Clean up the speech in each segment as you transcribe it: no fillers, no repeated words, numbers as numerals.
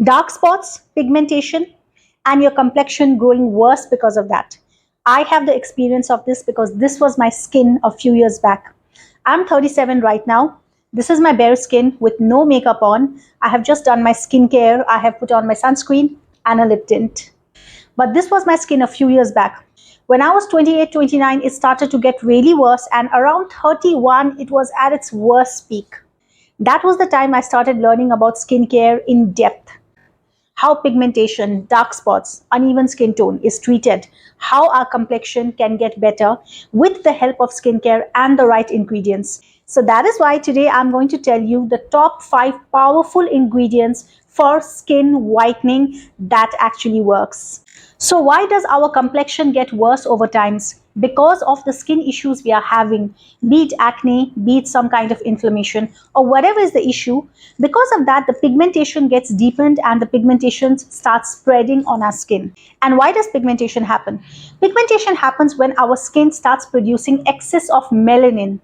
dark spots, pigmentation, and your complexion growing worse because of that. I have the experience of this because this was my skin a few years back. I'm 37 right now. This is my bare skin with no makeup on. I have just done my skincare. I have put on my sunscreen and a lip tint. But this was my skin a few years back. When I was 28, 29, it started to get really worse, and around 31, it was at its worst peak. That was the time I started learning about skincare in depth. How pigmentation, dark spots, uneven skin tone is treated, how our complexion can get better with the help of skincare and the right ingredients. So that is why today I'm going to tell you the top 5 powerful ingredients for skin whitening that actually works. So why does our complexion get worse over times? Because of the skin issues we are having, be it acne, be it some kind of inflammation, or whatever is the issue. Because of that, the pigmentation gets deepened and the pigmentation starts spreading on our skin. And why does pigmentation happen? Pigmentation happens when our skin starts producing excess of melanin.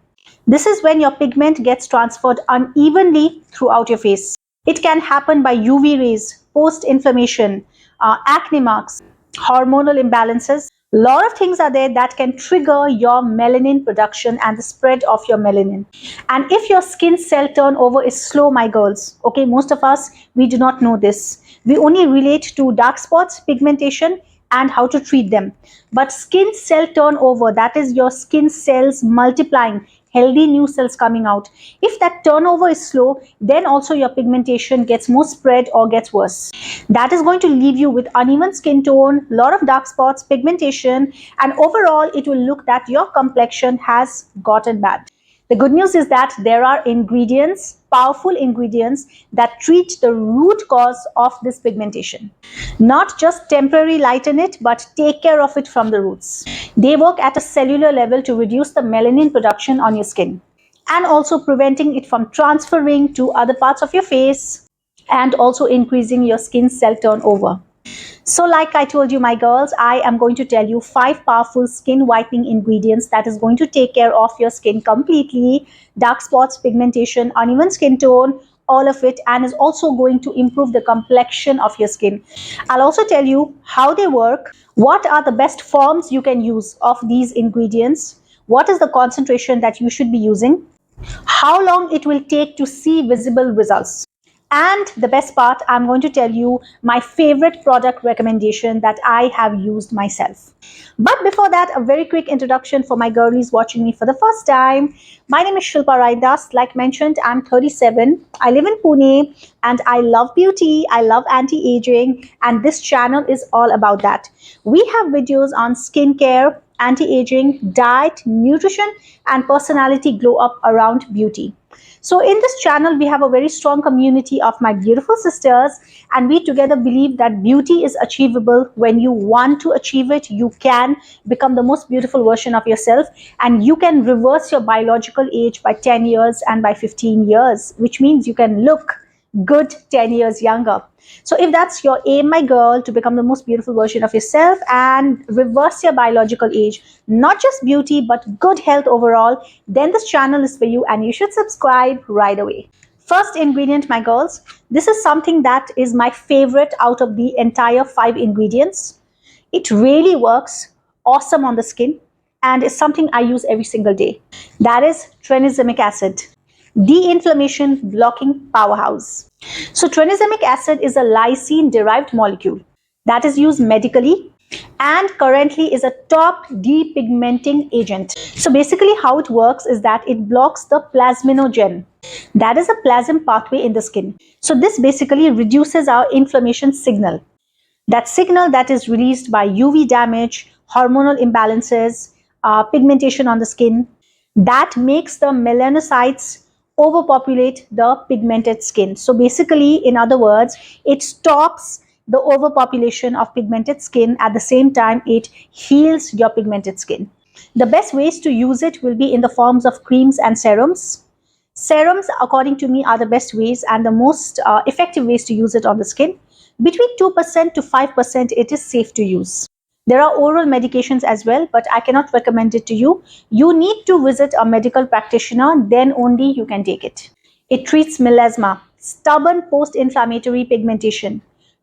This is when your pigment gets transferred unevenly throughout your face. It can happen by UV rays, post-inflammation, acne marks, hormonal imbalances. A lot of things are there that can trigger your melanin production and the spread of your melanin. And if your skin cell turnover is slow, my girls, okay, most of us, we do not know this. We only relate to dark spots, pigmentation, and how to treat them. But skin cell turnover, that is your skin cells multiplying, healthy new cells coming out. If that turnover is slow, then also your pigmentation gets more spread or gets worse. That is going to leave you with uneven skin tone, lot of dark spots, pigmentation, and overall it will look that your complexion has gotten bad. The good news is that there are ingredients, powerful ingredients that treat the root cause of this pigmentation. Not just temporarily lighten it, but take care of it from the roots. They work at a cellular level to reduce the melanin production on your skin and also preventing it from transferring to other parts of your face and also increasing your skin cell turnover. So like I told you, my girls, I am going to tell you 5 powerful skin whitening ingredients that is going to take care of your skin completely. Dark spots, pigmentation, uneven skin tone, all of it, and is also going to improve the complexion of your skin. I'll also tell you how they work, what are the best forms you can use of these ingredients, what is the concentration that you should be using, how long it will take to see visible results. And the best part, I'm going to tell you my favorite product recommendation that I have used myself. But before that, a very quick introduction for my girlies watching me for the first time. My name is Shilpa Raidas. Like mentioned, I'm 37. I live in Pune and I love beauty. I love anti-aging, and this channel is all about that. We have videos on skincare, anti-aging, diet, nutrition, and personality glow up around beauty. So in this channel, we have a very strong community of my beautiful sisters, and we together believe that beauty is achievable. When you want to achieve it, you can become the most beautiful version of yourself, and you can reverse your biological age by 10 years and by 15 years, which means you can look good 10 years younger. So if that's your aim, my girl, to become the most beautiful version of yourself and reverse your biological age, not just beauty, but good health overall, then this channel is for you and you should subscribe right away. First ingredient, my girls, this is something that is my favorite out of the entire 5 ingredients. It really works awesome on the skin and is something I use every single day. That is tranexamic acid, de-inflammation blocking powerhouse. So tranexamic acid is a lysine derived molecule that is used medically and currently is a top depigmenting agent. So basically how it works is that it blocks the plasminogen, that is a plasm pathway in the skin. So this basically reduces our inflammation signal. That signal that is released by UV damage, hormonal imbalances, pigmentation on the skin, that makes the melanocytes overpopulate the pigmented skin. So basically, in other words, it stops the overpopulation of pigmented skin. At the same time, it heals your pigmented skin. The best ways to use it will be in the forms of creams and serums. Serums, according to me, are the best ways and the most effective ways to use it on the skin. Between 2% to 5%, it is safe to use. There are oral medications as well, but I cannot recommend it to you. You need to visit a medical practitioner, then only you can take it. It treats melasma, stubborn post-inflammatory pigmentation,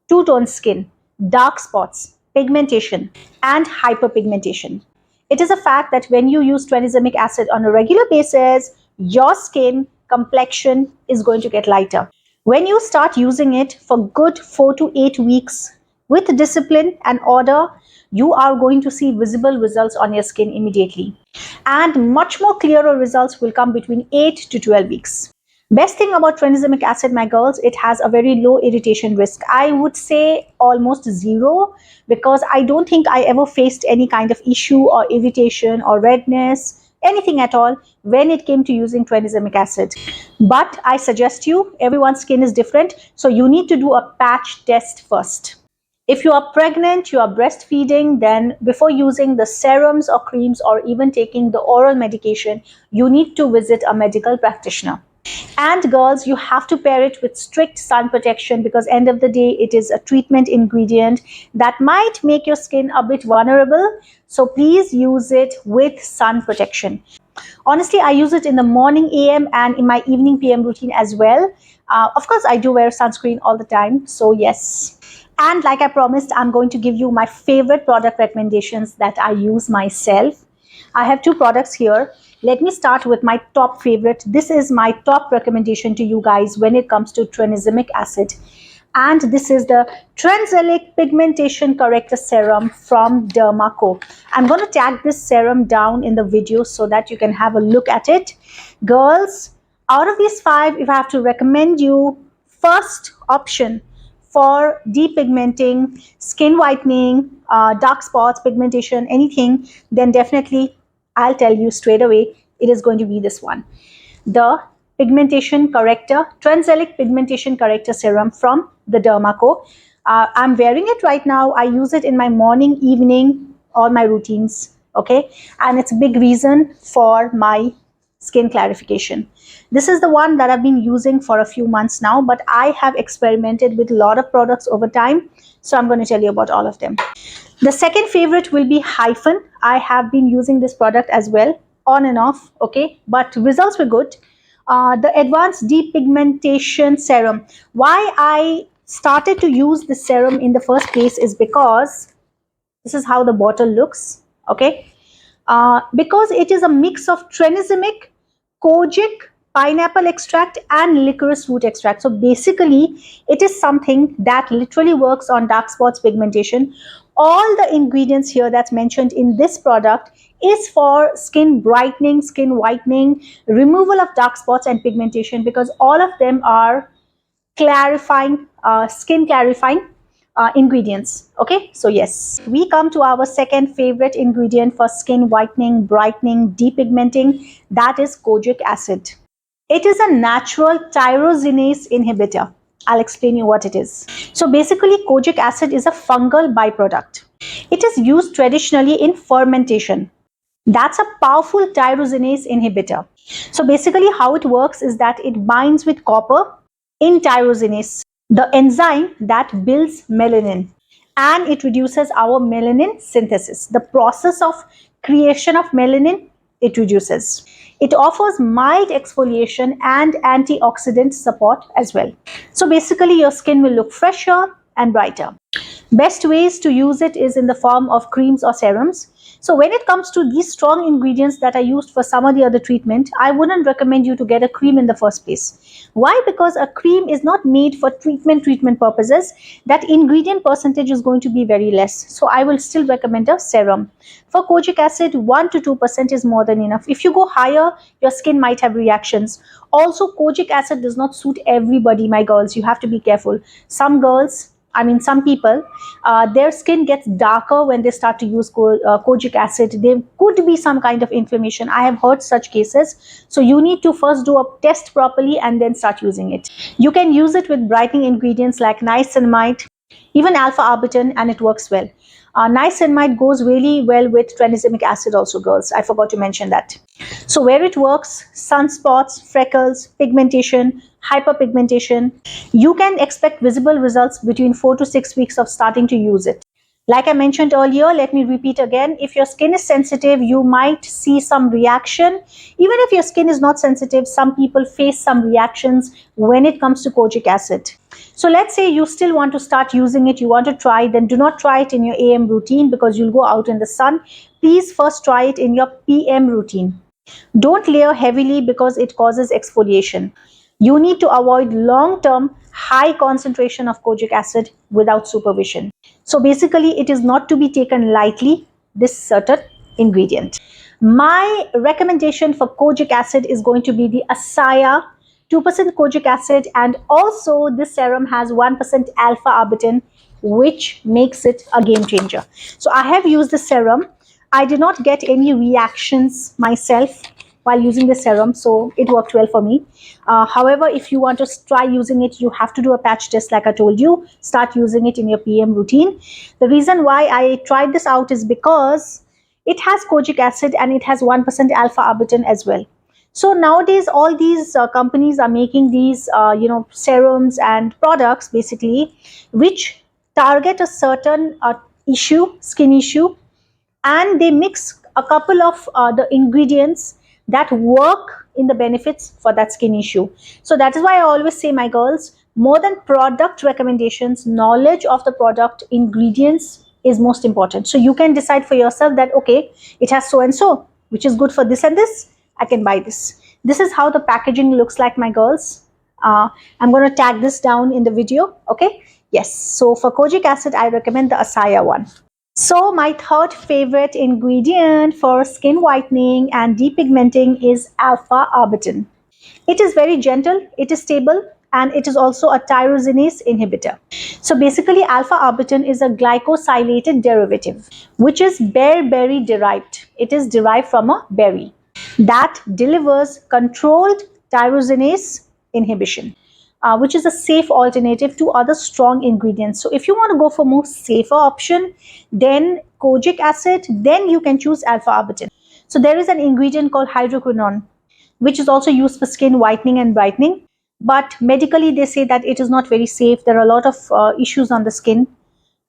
two-tone skin, dark spots, pigmentation, and hyperpigmentation. It is a fact that when you use tranexamic acid on a regular basis, your skin complexion is going to get lighter. When you start using it for good 4 to 8 weeks with discipline and order, you are going to see visible results on your skin immediately. And much more clearer results will come between 8 to 12 weeks. Best thing about tranexamic acid, my girls, it has a very low irritation risk. I would say almost zero, because I don't think I ever faced any kind of issue or irritation or redness, anything at all when it came to using tranexamic acid. But I suggest you, everyone's skin is different, so you need to do a patch test first. If you are pregnant, you are breastfeeding, then before using the serums or creams or even taking the oral medication, you need to visit a medical practitioner. And girls, you have to pair it with strict sun protection, because end of the day, it is a treatment ingredient that might make your skin a bit vulnerable. So please use it with sun protection. Honestly, I use it in the morning AM and in my evening PM routine as well. Of course, I do wear sunscreen all the time. So yes. And like I promised, I'm going to give you my favorite product recommendations that I use myself. I have two products here. Let me start with my top favorite. This is my top recommendation to you guys when it comes to tranexamic acid. And this is the Tranexamic Pigmentation Corrector Serum from Dermaco. I'm going to tag this serum down in the video so that you can have a look at it. Girls, out of these 5, if I have to recommend you first option for depigmenting, skin whitening, dark spots, pigmentation, anything, then definitely I'll tell you straight away, it is going to be this one. The Pigmentation Corrector, Tranexamic Pigmentation Corrector Serum from the Dermaco. I'm wearing it right now. I use it in my morning, evening, all my routines, okay? And it's a big reason for my skin clarification. This is the one that I've been using for a few months now, but I have experimented with a lot of products over time, so I'm going to tell you about all of them. The second favorite will be Hyphen. I have been using this product as well, on and off, okay? But results were good. The Advanced Depigmentation Serum. Why I started to use this serum in the first place is because this is how the bottle looks, okay? Because it is a mix of tranexamic, kojic, pineapple extract and licorice root extract. So basically, it is something that literally works on dark spots pigmentation. All the ingredients here that's mentioned in this product is for skin brightening, skin whitening, removal of dark spots and pigmentation, because all of them are clarifying, skin clarifying ingredients. Okay, so yes, we come to our second favorite ingredient for skin whitening, brightening, depigmenting, that is kojic acid. It is a natural tyrosinase inhibitor. I'll explain you what it is. So basically, kojic acid is a fungal byproduct. It is used traditionally in fermentation. That's a powerful tyrosinase inhibitor. So basically how it works is that it binds with copper in tyrosinase, the enzyme that builds melanin, and it reduces our melanin synthesis. The process of creation of melanin, it reduces. It offers mild exfoliation and antioxidant support as well. So basically your skin will look fresher and brighter. Best ways to use it is in the form of creams or serums. So when it comes to these strong ingredients that are used for some or the other treatment, I wouldn't recommend you to get a cream in the first place. Why? Because a cream is not made for treatment purposes. That ingredient percentage is going to be very less. So I will still recommend a serum. For kojic acid, 1 to 2% is more than enough. If you go higher, your skin might have reactions. Also, kojic acid does not suit everybody, my girls. You have to be careful. Some people, their skin gets darker when they start to use kojic acid. There could be some kind of inflammation. I have heard such cases. So you need to first do a test properly and then start using it. You can use it with brightening ingredients like niacinamide, even alpha arbutin, and it works well. Niacinamide goes really well with tranexamic acid also, girls. I forgot to mention that. So where it works, sunspots, freckles, pigmentation, hyperpigmentation, you can expect visible results between 4 to 6 weeks of starting to use it. Like I mentioned earlier, let me repeat again. If your skin is sensitive, you might see some reaction. Even if your skin is not sensitive, some people face some reactions when it comes to kojic acid. So let's say you still want to start using it, you want to try, then do not try it in your AM routine because you'll go out in the sun. Please first try it in your PM routine. Don't layer heavily because it causes exfoliation. You need to avoid long-term high concentration of kojic acid without supervision. So basically, it is not to be taken lightly, this certain ingredient. My recommendation for kojic acid is going to be the Asaya 2% kojic acid, and also this serum has 1% alpha arbutin, which makes it a game changer. So I have used the serum. I did not get any reactions myself while using the serum, so it worked well for me. However, if you want to try using it, you have to do a patch test like I told you. Start using it in your PM routine. The reason why I tried this out is because it has kojic acid and it has 1% alpha arbutin as well. So nowadays, all these companies are making these, serums and products basically, which target a certain issue, skin issue, and they mix a couple of the ingredients that work in the benefits for that skin issue. So that is why I always say, my girls, more than product recommendations, knowledge of the product ingredients is most important. So you can decide for yourself that, okay, it has so and so, which is good for this and this, I can buy this. This is how the packaging looks like, my girls. I'm going to tag this down in the video. Okay. Yes. So for kojic acid, I recommend the Asaya one. So my third favorite ingredient for skin whitening and depigmenting is alpha arbutin. It is very gentle, it is stable, and it is also a tyrosinase inhibitor. So basically, alpha arbutin is a glycosylated derivative, which is bearberry derived. It is derived from a berry that delivers controlled tyrosinase inhibition, which is a safe alternative to other strong ingredients. So if you want to go for more safer option, then kojic acid, then you can choose alpha arbutin. So there is an ingredient called hydroquinone, which is also used for skin whitening and brightening. But medically, they say that it is not very safe. There are a lot of issues on the skin.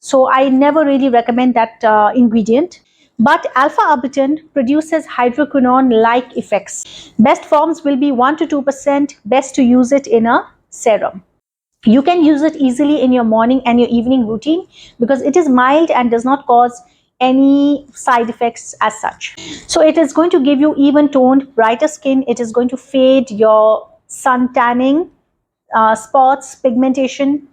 So I never really recommend that ingredient. But alpha arbutin produces hydroquinone-like effects. Best forms will be 1 to 2%. Best to use it in a serum. You can use it easily in your morning and your evening routine because it is mild and does not cause any side effects as such. So it is going to give you even toned, brighter skin. It is going to fade your sun tanning, spots, pigmentation.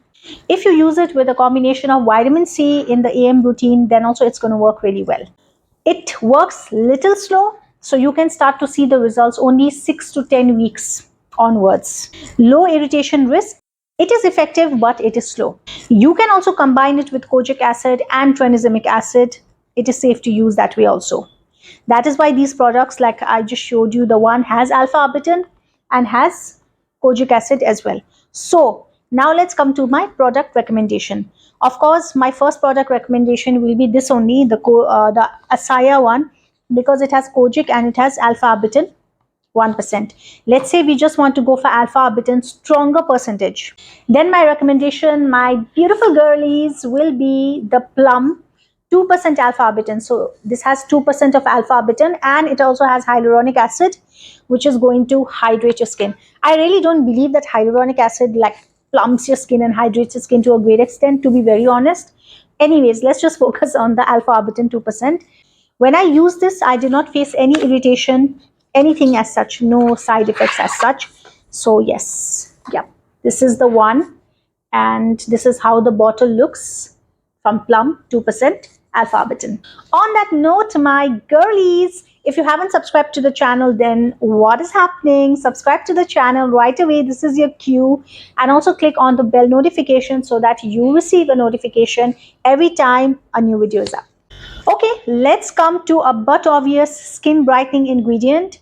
If you use it with a combination of vitamin C in the AM routine, then also it's going to work really well. It works little slow, so you can start to see the results only 6 to 10 weeks onwards. Low irritation risk. It is effective, but it is slow. You can also combine it with kojic acid and tranexamic acid. It is safe to use that way also. That is why these products, like I just showed you, the one has alpha arbutin and has kojic acid as well. So now let's come to my product recommendation. Of course, my first product recommendation will be this only, the Asaya one, because it has kojic and it has alpha arbutin 1%. Let's say we just want to go for alpha arbutin stronger percentage. Then my recommendation, my beautiful girlies, will be the plum 2% alpha arbutin. So this has 2% of alpha arbutin and it also has hyaluronic acid, which is going to hydrate your skin. I really don't believe that hyaluronic acid like plumps your skin and hydrates your skin to a great extent, to be very honest. Anyways, let's just focus on the alpha arbutin 2%. When I use this, I did not face any irritation, anything as such, no side effects as such. So yes, yeah, this is the one, and this is how the bottle looks from Plum 2% alpha arbutin. On that note, my girlies, if you haven't subscribed to the channel, then what is happening? Subscribe to the channel right away. This is your cue. And also click on the bell notification so that you receive a notification every time a new video is up. Okay, let's come to a but obvious skin brightening ingredient.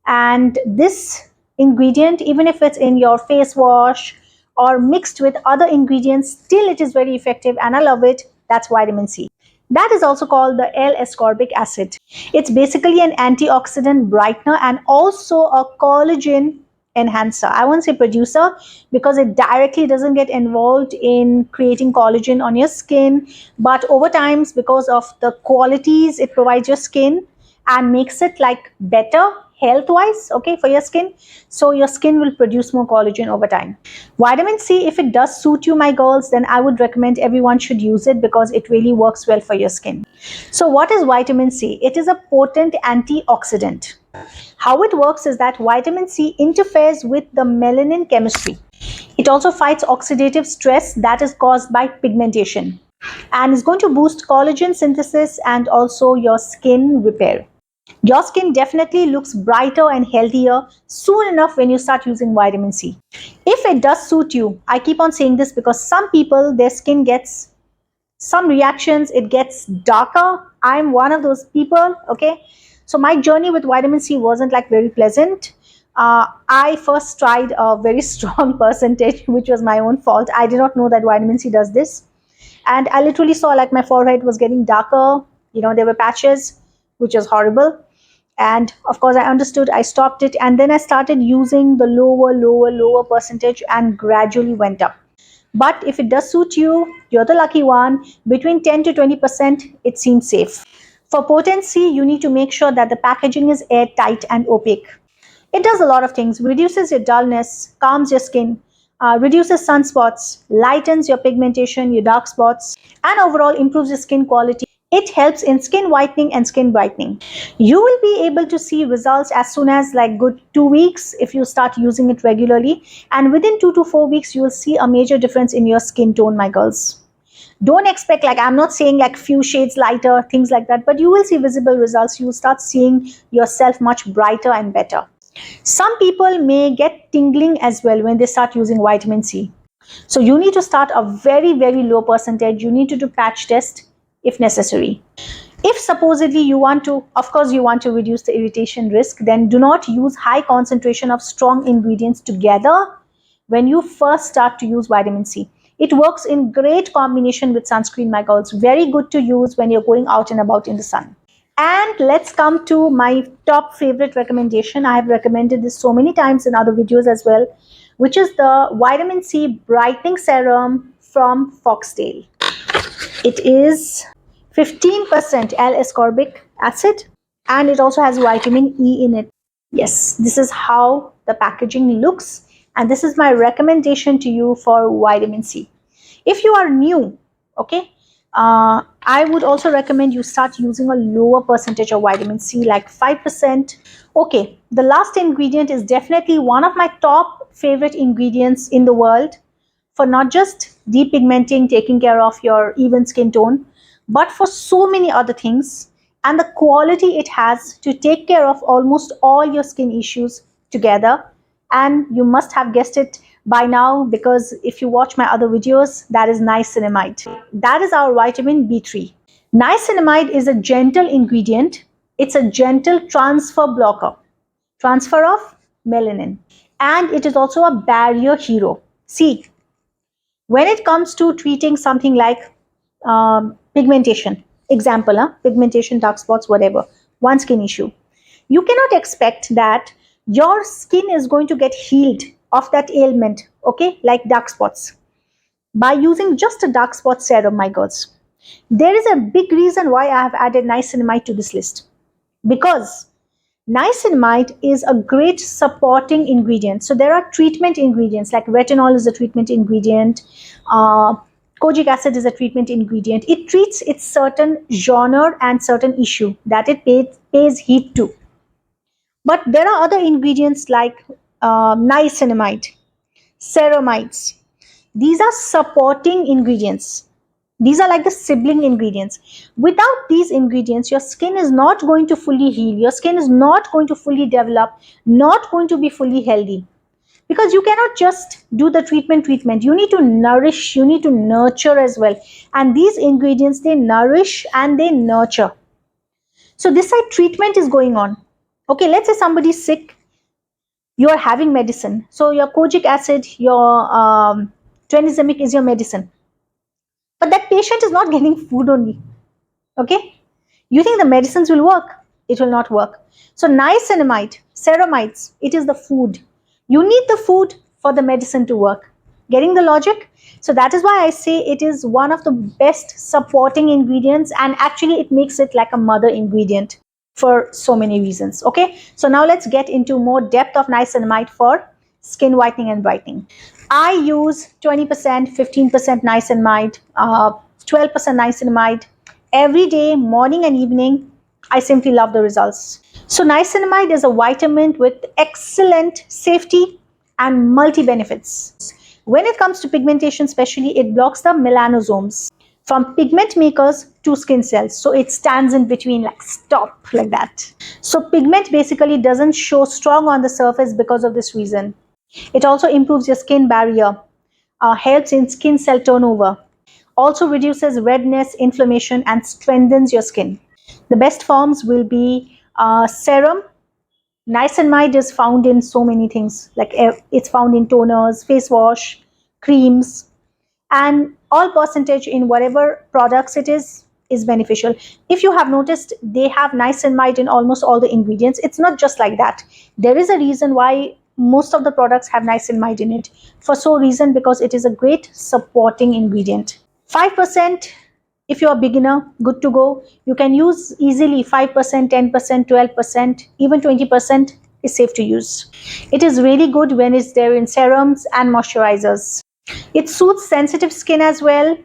And this ingredient, even if it's in your face wash or mixed with other ingredients, still it is very effective and I love it. That's vitamin C. That is also called the L-ascorbic acid. It's basically an antioxidant brightener and also a collagen enhancer. I won't say producer because it directly doesn't get involved in creating collagen on your skin, but over time, because of the qualities it provides your skin and makes it like better health wise, okay, for your skin, so your skin will produce more collagen over time. Vitamin C, if it does suit you, my girls, then I would recommend everyone should use it because it really works well for your skin. So what is vitamin C? It is a potent antioxidant. How it works is that vitamin C interferes with the melanin chemistry. It also fights oxidative stress that is caused by pigmentation and is going to boost collagen synthesis and also your skin repair. Your skin definitely looks brighter and healthier soon enough when you start using vitamin C. If it does suit you, I keep on saying this because some people, their skin gets some reactions, it gets darker. I'm one of those people, okay? So my journey with vitamin C wasn't like very pleasant. I first tried a very strong percentage, which was my own fault. I did not know that vitamin C does this. And I literally saw like my forehead was getting darker. You know, there were patches, which was horrible. And of course, I understood, I stopped it. And then I started using the lower percentage and gradually went up. But if it does suit you, you're the lucky one. Between 10 to 20%, it seems safe. For potency, you need to make sure that the packaging is airtight and opaque. It does a lot of things, reduces your dullness, calms your skin, reduces sunspots, lightens your pigmentation, your dark spots, and overall improves your skin quality. It helps in skin whitening and skin brightening. You will be able to see results as soon as like good 2 weeks if you start using it regularly. And within 2 to 4 weeks, you will see a major difference in your skin tone, my girls. Don't expect, like, I'm not saying like few shades lighter, things like that, but you will see visible results. You will start seeing yourself much brighter and better. Some people may get tingling as well when they start using vitamin C. So you need to start a very low percentage. You need to do patch test if necessary. If supposedly you want to, of course you want to reduce the irritation risk, then do not use high concentration of strong ingredients together when you first start to use vitamin C. It works in great combination with sunscreen, my girls. Very good to use when you're going out and about in the sun. And let's come to my top favorite recommendation. I have recommended this so many times in other videos as well, which is the vitamin C brightening serum from Foxtail. It is 15% L-ascorbic acid and it also has vitamin E in it. Yes, this is how the packaging looks, and this is my recommendation to you for vitamin C. If you are new, okay, I would also recommend you start using a lower percentage of vitamin C, like 5%. Okay, the last ingredient is definitely one of my top favorite ingredients in the world for not just depigmenting, taking care of your even skin tone, but for so many other things, and the quality it has to take care of almost all your skin issues together. And you must have guessed it by now because if you watch my other videos, that is niacinamide. That is our vitamin B3. Niacinamide is a gentle ingredient. It's a gentle transfer blocker, transfer of melanin, and it is also a barrier hero. See, when it comes to treating something like pigmentation, example, pigmentation, dark spots, whatever, one skin issue, you cannot expect that your skin is going to get healed of that ailment, okay, like dark spots, by using just a dark spot serum, my girls. There is a big reason why I have added niacinamide to this list, because niacinamide is a great supporting ingredient. So there are treatment ingredients like retinol is a treatment ingredient, kojic acid is a treatment ingredient. It treats its certain genre and certain issue that it pays heed to. But there are other ingredients like niacinamide, ceramides. These are supporting ingredients. These are like the sibling ingredients. Without these ingredients, your skin is not going to fully heal. Your skin is not going to fully develop, not going to be fully healthy. Because you cannot just do the treatment. You need to nourish, you need to nurture as well. And these ingredients, they nourish and they nurture. So this side treatment is going on. Okay, let's say somebody's sick, you are having medicine. So your kojic acid, your tranexamic is your medicine. But that patient is not getting food only. Okay? You think the medicines will work? It will not work. So niacinamide, ceramides, it is the food. You need the food for the medicine to work. Getting the logic? So that is why I say it is one of the best supporting ingredients, and actually it makes it like a mother ingredient for so many reasons. Okay, so now let's get into more depth of niacinamide for skin whitening and brightening. I use 20%, 15% niacinamide, 12% niacinamide every day, morning and evening. I simply love the results. So niacinamide is a vitamin with excellent safety and multi benefits. When it comes to pigmentation, especially, it blocks the melanosomes from pigment makers to skin cells. So it stands in between, like stop, like that. So pigment basically doesn't show strong on the surface because of this reason. It also improves your skin barrier, helps in skin cell turnover, also reduces redness, inflammation, and strengthens your skin. The best forms will be serum. Niacinamide is found in so many things, like it's found in toners, face wash, creams, and all percentage in whatever products it is beneficial. If you have noticed, they have niacinamide in almost all the ingredients. It's not just like that. There is a reason why most of the products have niacinamide in it. For so reason, because it is a great supporting ingredient. 5%, if you're a beginner, good to go. You can use easily 5%, 10%, 12%, even 20% is safe to use. It is really good when it's there in serums and moisturizers. It suits sensitive skin as well,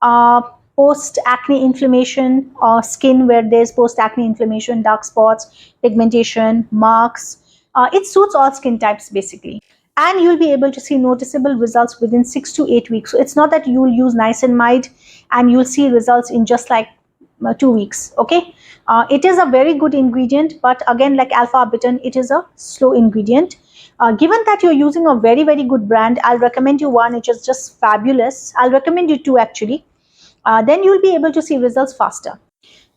uh, post acne inflammation, or skin where there's post acne inflammation, dark spots, pigmentation, marks. It suits all skin types basically. And you'll be able to see noticeable results within 6 to 8 weeks. So it's not that you'll use niacinamide and you'll see results in just like 2 weeks. Okay, it is a very good ingredient, but again, like alpha arbutin, it is a slow ingredient. Given that you're using a very, very good brand, I'll recommend you one which is just fabulous. I'll recommend you two actually. Then you'll be able to see results faster.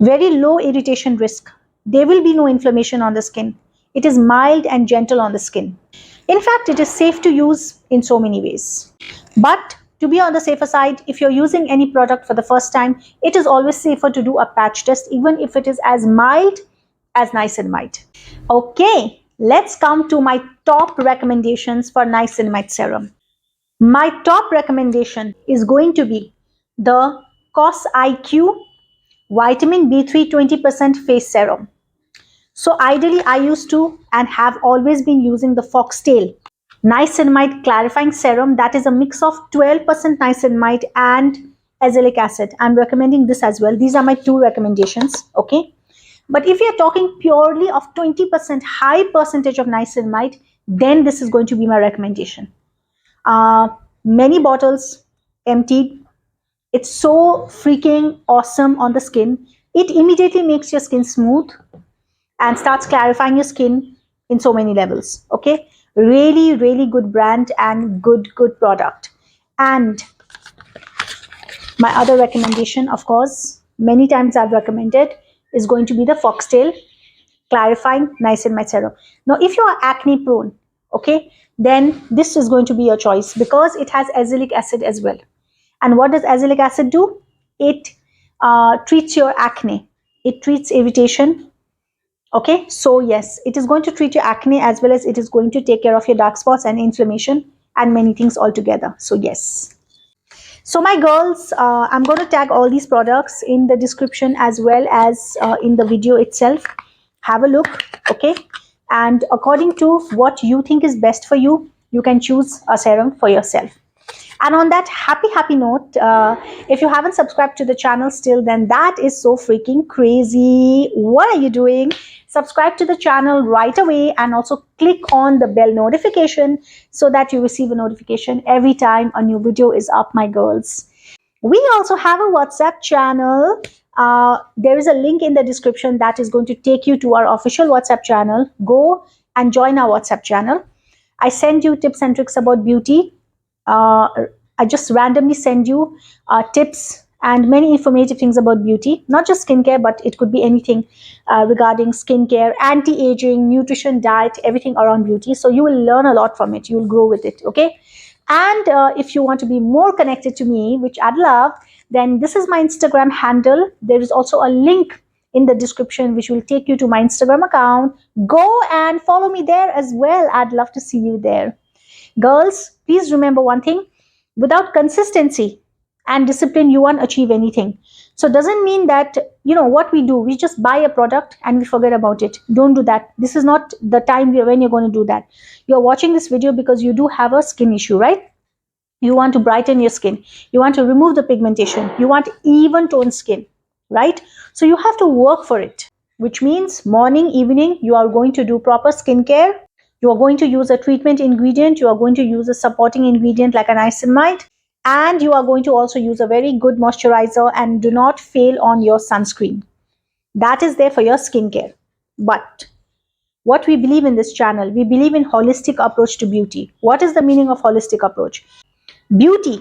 Very low irritation risk. There will be no inflammation on the skin. It is mild and gentle on the skin. In fact, it is safe to use in so many ways. But to be on the safer side, if you're using any product for the first time, it is always safer to do a patch test, even if it is as mild as niacinamide. Okay, let's come to my top recommendations for niacinamide serum. My top recommendation is going to be the COS IQ Vitamin B3 20% Face Serum. So ideally, I used to and have always been using the Foxtail Niacinamide Clarifying Serum. That is a mix of 12% niacinamide and azelaic acid. I'm recommending this as well. These are my two recommendations. Okay. But if you're talking purely of 20% high percentage of niacinamide, then this is going to be my recommendation. Many bottles emptied. It's so freaking awesome on the skin. It immediately makes your skin smooth and starts clarifying your skin in so many levels. Okay, really, really good brand and good product. And my other recommendation, of course, many times I've recommended, is going to be the Foxtail Clarifying Niacinamide Serum. Now, if you are acne prone, okay, then this is going to be your choice because it has azelaic acid as well. And what does azelaic acid do? It treats your acne. It treats irritation. Okay, so yes, it is going to treat your acne as well as it is going to take care of your dark spots and inflammation and many things altogether. So yes. So my girls, I'm going to tag all these products in the description as well as in the video itself. Have a look, okay? And according to what you think is best for you, you can choose a serum for yourself. And on that happy note, if you haven't subscribed to the channel still, then that is so freaking crazy. What are you doing? Subscribe to the channel right away and also click on the bell notification so that you receive a notification every time a new video is up, my girls. We also have a WhatsApp channel. There is a link in the description that is going to take you to our official WhatsApp channel. Go and join our WhatsApp channel. I send you tips and tricks about beauty. I just randomly send you tips and many informative things about beauty, not just skincare, but it could be anything regarding skincare, anti-aging, nutrition, diet, everything around beauty. So you will learn a lot from it. You will grow with it. Okay. And if you want to be more connected to me, which I'd love, then this is my Instagram handle. There is also a link in the description, which will take you to my Instagram account. Go and follow me there as well. I'd love to see you there. Girls, please remember one thing: without consistency and discipline, you won't achieve anything. So it doesn't mean that, what we do, we just buy a product and we forget about it. Don't do that. This is not the time when you're going to do that. You're watching this video because you do have a skin issue, right? You want to brighten your skin. You want to remove the pigmentation. You want even toned skin, right? So you have to work for it, which means morning, evening, you are going to do proper skincare. You are going to use a treatment ingredient. You are going to use a supporting ingredient like a niacinamide. And you are going to also use a very good moisturizer, and do not fail on your sunscreen. That is there for your skincare. But what we believe in this channel, we believe in holistic approach to beauty. What is the meaning of holistic approach? Beauty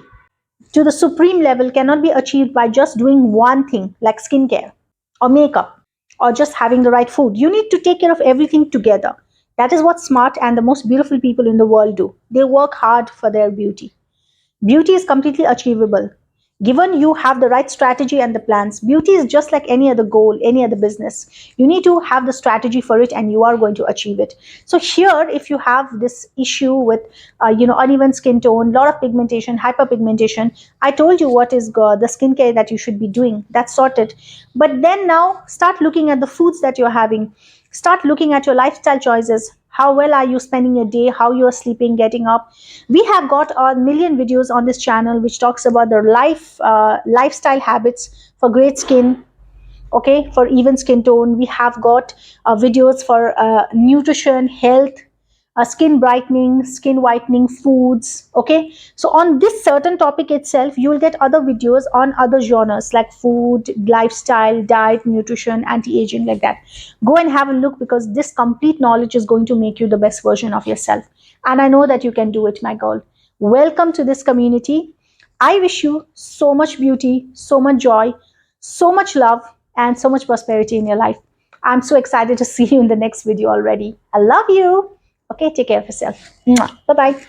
to the supreme level cannot be achieved by just doing one thing like skincare or makeup or just having the right food. You need to take care of everything together. That is what smart and the most beautiful people in the world do. They work hard for their beauty. Beauty is completely achievable. Given you have the right strategy and the plans, beauty is just like any other goal, any other business. You need to have the strategy for it, and you are going to achieve it. So here, if you have this issue with, uneven skin tone, lot of pigmentation, hyperpigmentation, I told you what is the skincare that you should be doing. That's sorted. But then now, start looking at the foods that you're having. Start looking at your lifestyle choices. How well are you spending your day? How you are sleeping, getting up? We have got a million videos on this channel which talks about the lifestyle habits for great skin, okay, for even skin tone. We have got videos for nutrition, health, skin brightening, skin whitening foods, okay. So on this certain topic itself, you will get other videos on other genres like food, lifestyle, diet, nutrition, anti-aging, like that. Go and have a look, because this complete knowledge is going to make you the best version of yourself. And I know that you can do it, my girl. Welcome to this community. I wish you so much beauty, so much joy, so much love, and so much prosperity in your life. I'm so excited to see you in the next video already. I love you. Okay, take care of yourself. Bye bye.